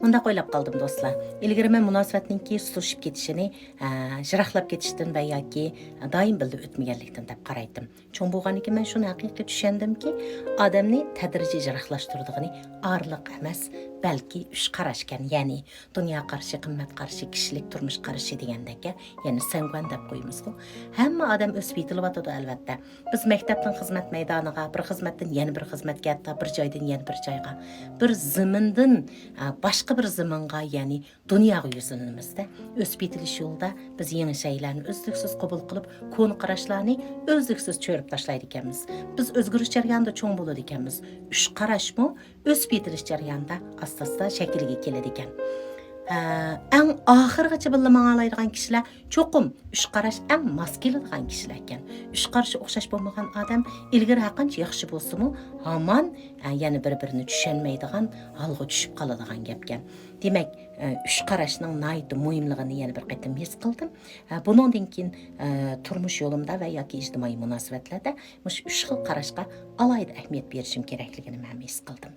Mundaq o'ylab qoldim do'stlar. Ilgari men munosabatninki surishib ketishini, jiraqlab ketishdan va yoki doim bildi o'tmaganlikdan deb qaraydim. Cho'ng bo'lganiga men shuni haqiqiy tushundimki, odamni tadrijiy jiraqlashtirdig'ini orliq emas, balki uch qarash ekan. Ya'ni dunyo qarshi, qimmat qarshi, kishilik turmush qarashi degandagi, ya'ni sangvan deb qo'yamiz-ku. Hamma odam o'sib yetilyotadi albatta. Biz maktabdan xizmat maydoniga, bir xizmatdan yana bir xizmatga, hatto bir joydan yana bir joyga, bir zimindan boshqa bir ziminga, ya'ni dunyoga yuzinimizda. O'sib yetilish yo'lida biz yangi shaylarni o'zliksiz qabul qilib, ko'n qarashlarni o'zliksiz cho'rib tashlaydi ekanmiz. Biz o'zgarish jarayonida cho'ng bo'ladi ekanmiz. Uch qarashmi o'sib yetilish jarayonida asta-asta shakliga keladi ekan. Eng oxirgacha birga mang'alaydigan kishilar cho'qim uch qarash eng mos keladigan kishilar ekan. Uch qarashga o'xshash bo'lmagan odam ilgari haqancha yaxshi bo'lsa-mu, hamon yana bir-birini tushunmaydigan holga tushib qoladigan gap ekan. Demak, uch qarashning nihoyat muhimligini yana bir qatim his qildim. Buningdan keyin turmush yo'limda va yoki ijtimoiy munosabatlarda mush uch xil qarashga alohida ahamiyat berishim kerakligini men his qildim.